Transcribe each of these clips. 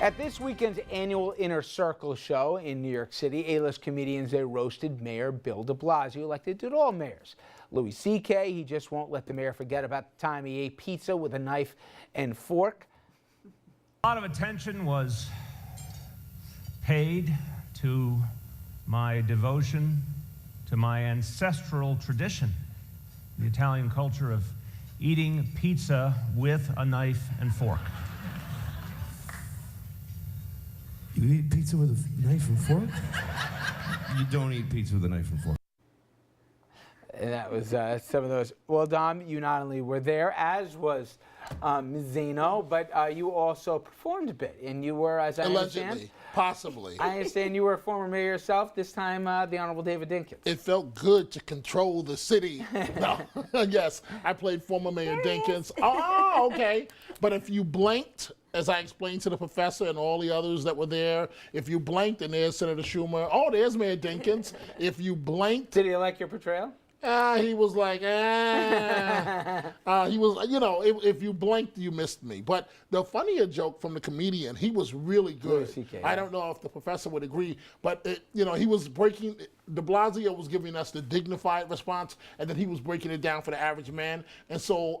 At this weekend's annual Inner Circle show in New York City, A-list comedians, they roasted Mayor Bill de Blasio like they did all mayors. Louis C.K., he just won't let the mayor forget about the time he ate pizza with a knife and fork. A lot of attention was paid to my devotion to my ancestral tradition, the Italian culture of eating pizza with a knife and fork. You eat pizza with a knife and fork? You don't eat pizza with a knife and fork. And that was some of those. Well, Dom, you not only were there, as was Ms. Zeno, but you also performed a bit. And you were, as I understand, possibly. I understand you were a former mayor yourself, this time the Honorable David Dinkins. It felt good to control the city. No, yes, I played former Mayor Dinkins. Oh, okay. But if you blinked, as I explained to the professor and all the others that were there, if you blinked, and there's Senator Schumer, oh, there's Mayor Dinkins. If you blinked. Did he like your portrayal? He was like, he was, you know, if you blinked, you missed me. But the funnier joke from the comedian, he was really good. I don't know if the professor would agree, but, you know, he was breaking, de Blasio was giving us the dignified response, and then he was breaking it down for the average man. And so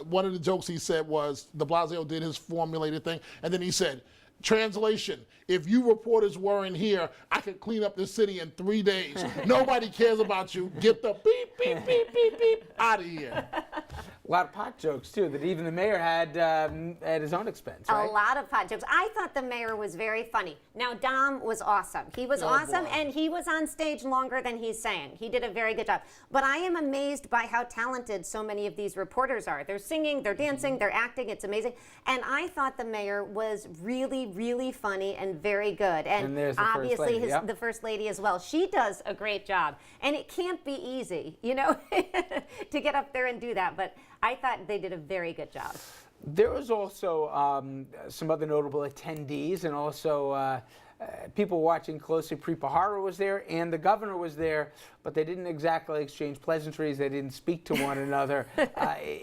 one of the jokes he said was, de Blasio did his formulated thing, and then he said, translation, if you reporters weren't here, I could clean up this city in 3 days. Nobody cares about you. Get the beep, beep, beep, beep, beep out of here. A lot of pot jokes, too, that even the mayor had at his own expense, right? A lot of pot jokes. I thought the mayor was very funny. Now, Dom was awesome. He was awesome, and he was on stage longer than he's saying. He did a very good job. But I am amazed by how talented so many of these reporters are. They're singing, they're dancing, they're acting. It's amazing. And I thought the mayor was really, really funny and very good. And there's the obviously First Lady, the First Lady as well. She does a great job. And it can't be easy, you know, to get up there and do that. But I thought they did a very good job. There was also some other notable attendees, and also people watching closely. Preet Bharara was there, and the governor was there, but they didn't exactly exchange pleasantries. They didn't speak to one another.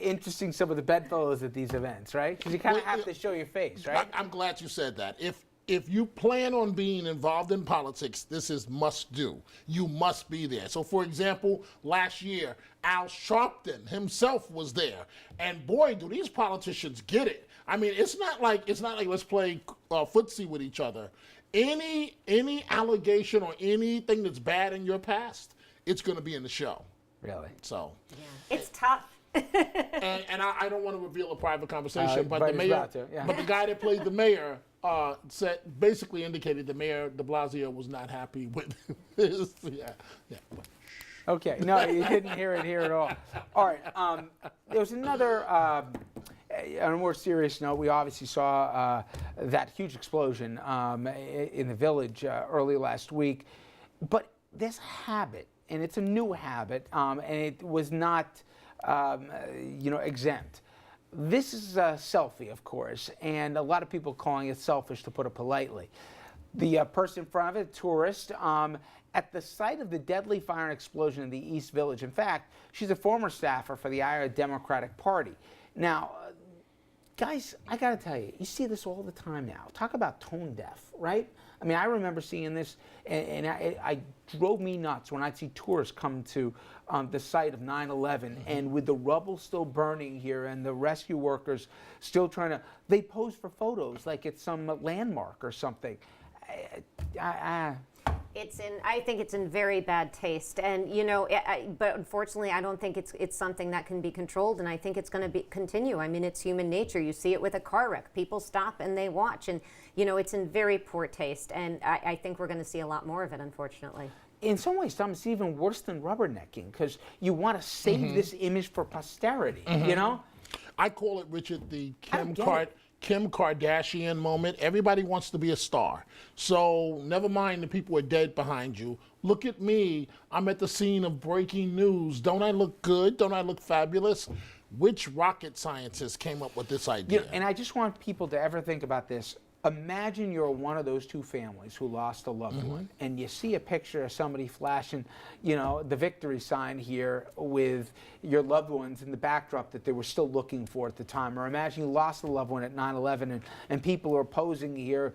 Interesting, some of the bedfellows at these events, right? Because you kind of have to show your face, right? I'm glad you said that. If you plan on being involved in politics, this is must do. You must be there. So, for example, last year, Al Sharpton himself was there, and boy, do these politicians get it. I mean, it's not like let's play footsie with each other. Any allegation or anything that's bad in your past, it's going to be in the show. Really? So, It's tough. and I don't want to reveal a private conversation, but the mayor, but the guy that played the mayor basically indicated the mayor de Blasio was not happy with his. Okay, no, you didn't hear it here at all. All right, there was another, on a more serious note, we obviously saw that huge explosion in the Village early last week, but this habit, and it's a new habit, and it was not, exempt. This is a selfie, of course, and a lot of people calling it selfish, to put it politely. The person in front of it, tourist, at the site of the deadly fire and explosion in the East Village. In fact, she's a former staffer for the Iowa Democratic Party. Now, guys, I got to tell you, you see this all the time now. Talk about tone deaf, right? I mean, I remember seeing this, and I drove me nuts when I'd see tourists come to the site of 9/11, and with the rubble still burning here and the rescue workers still trying to, they pose for photos like it's some landmark or something. I think it's in very bad taste, and you know, but unfortunately, I don't think it's something that can be controlled, and I think it's going to continue. I mean, it's human nature. You see it with a car wreck; people stop and they watch, and you know, it's in very poor taste, and I think we're going to see a lot more of it, unfortunately. In some ways, Tom, it's even worse than rubbernecking, because you want to save this image for posterity. You know, I call it, Richard, the Kim Kardashian moment. Everybody wants to be a star. So never mind the people who are dead behind you. Look at me. I'm at the scene of breaking news. Don't I look good? Don't I look fabulous? Which rocket scientist came up with this idea? And I just want people to ever think about this. Imagine you're one of those two families who lost a loved one, and you see a picture of somebody flashing, the victory sign here with your loved ones in the backdrop that they were still looking for at the time. Or imagine you lost a loved one at 9/11, and people are posing here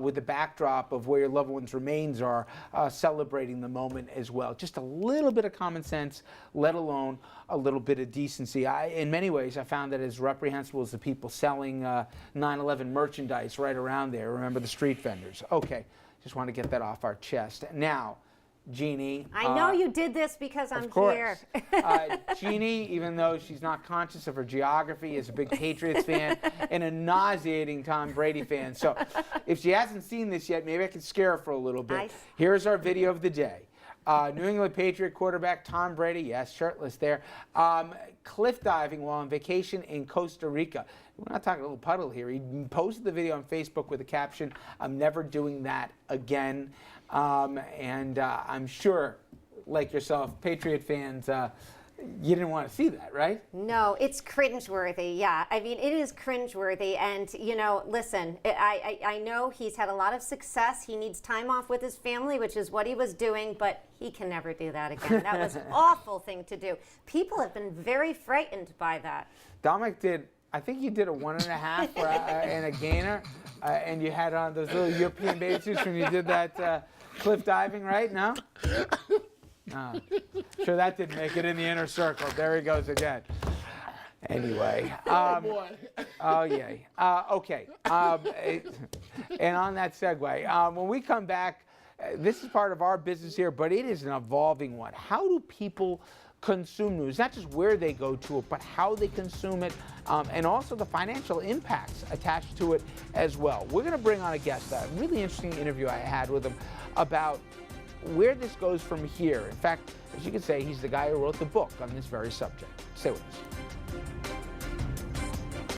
with the backdrop of where your loved one's remains are, celebrating the moment as well. Just a little bit of common sense, let alone a little bit of decency. In many ways, I found that as reprehensible as the people selling 9/11 merchandise right around there. Remember the street vendors? Okay, just want to get that off our chest. Now, Jeannie. I know you did this because I'm of course. here. Jeannie, even though she's not conscious of her geography, is a big Patriots fan and a nauseating Tom Brady fan. So if she hasn't seen this yet, maybe I can scare her for a little bit. Here's our video of the day. New England Patriot quarterback Tom Brady, yes, shirtless there, cliff diving while on vacation in Costa Rica. We're not talking a little puddle here. He posted the video on Facebook with the caption, "I'm never doing that again." And I'm sure, like yourself, Patriot fans, you didn't want to see that, right? No, it's cringeworthy. Yeah, I mean, it is cringeworthy. And, listen, I know he's had a lot of success. He needs time off with his family, which is what he was doing, but he can never do that again. That was an awful thing to do. People have been very frightened by that. Dominic I think you did a 1.5 and a gainer, and you had on those little European bathing suits when you did that cliff diving, right? No? No. Sure that didn't make it in the inner circle. There he goes again. Anyway. Oh, boy. Oh, yay. Okay. And on that segue, when we come back, this is part of our business here, but it is an evolving one. How do people consume news? Not just where they go to it, but how they consume it, and also the financial impacts attached to it as well. We're going to bring on a guest, a really interesting interview I had with him about where this goes from here. In fact, as you could say, he's the guy who wrote the book on this very subject. Stay with us.